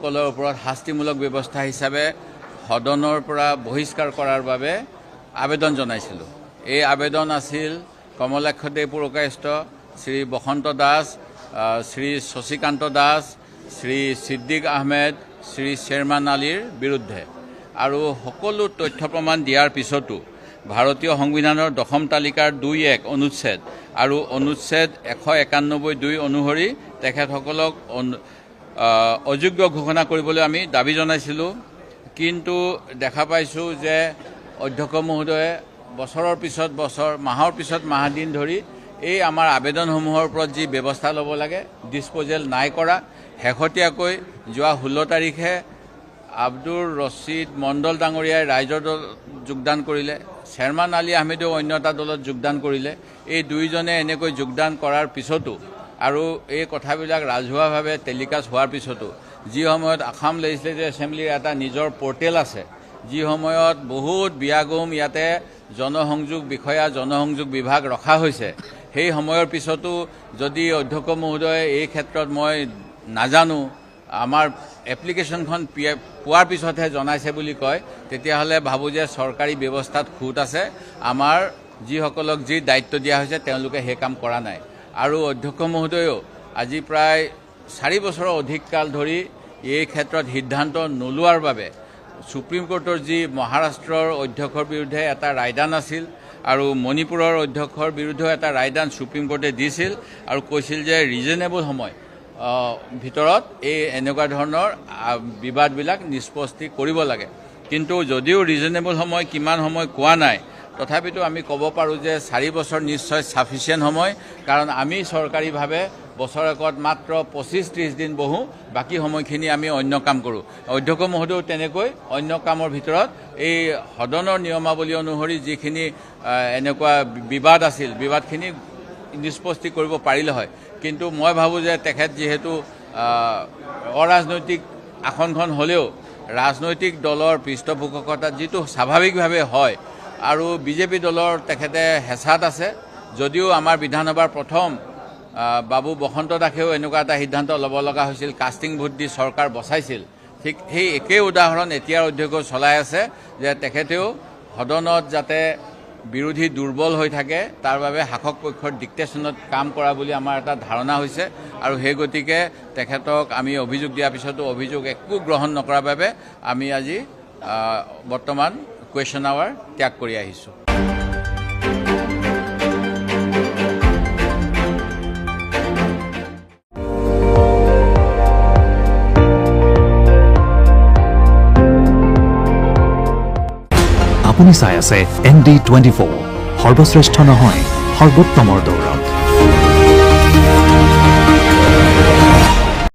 ব্যক্তিসকলৰ ওপৰত শাস্তিমূলক ব্যৱস্থা হিচাপে সদনৰ পৰা বহিষ্কাৰ কৰাৰ বাবে আবেদন জনাইছিলোঁ। এই আবেদন আছিল কমলাক্ষদেৱ পুৰকায়স্থ, শ্ৰী বসন্ত দাস, শ্ৰী শশীকান্ত দাস, শ্ৰী সিদ্দিক আহমেদ, শ্ৰী শ্বেৰমান আলীৰ বিৰুদ্ধে। আৰু সকলো তথ্য প্ৰমাণ দিয়াৰ পিছতো ভাৰতীয় সংবিধানৰ 10ম তালিকাৰ 2(1) অনুচ্ছেদ আৰু অনুচ্ছেদ 191(2) অনুসৰি তেখেতসকলক অযোগ্য ঘোষণা কৰিবলৈ আমি দাবী জনাইছিলোঁ। কিন্তু দেখা পাইছোঁ যে অধ্যক্ষ মহোদয়ে বছৰৰ পিছত বছৰ, মাহৰ পিছত মাহ দিন ধৰি এই আমাৰ আবেদনসমূহৰ ওপৰত যি ব্যৱস্থা ল'ব লাগে ডিছপ'জেল নাই কৰা। শেহতীয়াকৈ যোৱা 16 তাৰিখে আব্দুৰ ৰছিদ মণ্ডল ডাঙৰীয়াই ৰাইজৰ দলত যোগদান কৰিলে, শ্বেৰমান আলী আহমেদেও অন্য এটা দলত যোগদান কৰিলে। এই দুয়োজনে এনেকৈ যোগদান কৰাৰ পিছতো আৰু এই কথাবিলাক ৰাজহুৱাভাৱে টেলিকাষ্ট হোৱাৰ পিছতো যি সময়ত আসাম লেজিছলেটিভ এছেম্বলিৰ এটা নিজৰ পৰ্টেল আছে, যি সময়ত বহুত বিয়াগুম ইয়াতে জনসংযোগ বিষয়া, জনসংযোগ বিভাগ ৰখা হৈছে, সেই সময়ৰ পিছতো যদি অধ্যক্ষ মহোদয়ে এই ক্ষেত্ৰত মই নাজানো, আমাৰ এপ্লিকেশ্যনখন পোৱাৰ পিছতহে জনাইছে বুলি কয়, তেতিয়াহ'লে ভাবোঁ যে চৰকাৰী ব্যৱস্থাত খুঁত আছে। আমাৰ যিসকলক যি দায়িত্ব দিয়া হৈছে তেওঁলোকে সেই কাম কৰা নাই। আৰু অধ্যক্ষ মহোদয়েও আজি প্ৰায় 4 বছৰৰ অধিক কাল ধৰি এই ক্ষেত্ৰত সিদ্ধান্ত নোলোৱাৰ বাবে সুপ্ৰিম কোৰ্টৰ যি মহাৰাষ্ট্ৰৰ অধ্যক্ষৰ বিৰুদ্ধে এটা ৰায়দান আছিল আৰু মণিপুৰৰ অধ্যক্ষৰ বিৰুদ্ধেও এটা ৰায়দান সুপ্ৰিম কোৰ্টে দিছিল আৰু কৈছিল যে ৰিজনেবল সময় ভিতৰত এই এনেকুৱা ধৰণৰ বিবাদবিলাক নিষ্পত্তি কৰিব লাগে। কিন্তু যদিও ৰিজনেবল সময় কিমান সময় কোৱা নাই, তথাপিতো আমি ক'ব পাৰোঁ যে 4 বছৰ নিশ্চয় ছাফিচিয়েণ্ট সময়, কাৰণ আমি চৰকাৰীভাৱে বছৰেকত মাত্ৰ 25-30 দিন বহোঁ, বাকী সময়খিনি আমি অন্য কাম কৰোঁ। অধ্যক্ষ মহোদয়েও তেনেকৈ অন্য কামৰ ভিতৰত এই সদনৰ নিয়মাৱলী অনুসৰি যিখিনি এনেকুৱা বিবাদ আছিল, বিবাদখিনি নিষ্পত্তি কৰিব পাৰিলে হয়। কিন্তু মই ভাবোঁ যে তেখেত যিহেতু অৰাজনৈতিক আসনখন হ'লেও ৰাজনৈতিক দলৰ পৃষ্ঠপোষকতাত যিটো স্বাভাৱিকভাৱে হয় আৰু বিজেপি দলৰ তেখেতে হেঁচাত আছে। যদিও আমাৰ বিধানসভাৰ প্ৰথম বাবু বসন্ত দাসেও এনেকুৱা এটা সিদ্ধান্ত ল'ব লগা হৈছিল, কাষ্টিং ভোট দি চৰকাৰ বচাইছিল, ঠিক সেই একেই উদাহৰণ এতিয়াৰ অধ্যক্ষ চলাই আছে যে তেখেতেও সদনত যাতে বিৰোধী দুৰ্বল হৈ থাকে তাৰ বাবে শাসক পক্ষৰ ডিক্টেশ্যনত কাম কৰা বুলি আমাৰ এটা ধাৰণা হৈছে। আৰু সেই গতিকে তেখেতক আমি অভিযোগ দিয়াৰ পিছতো অভিযোগ একো গ্ৰহণ নকৰাৰ বাবে আমি আজি বৰ্তমান কুৱেশ্যন আৱাৰ ত্যাগ কৰি আহিছোঁ। আপুনি চাই আছে ND24, সৰ্বশ্ৰেষ্ঠ নহয় সৰ্বোত্তমৰ দৌৰ।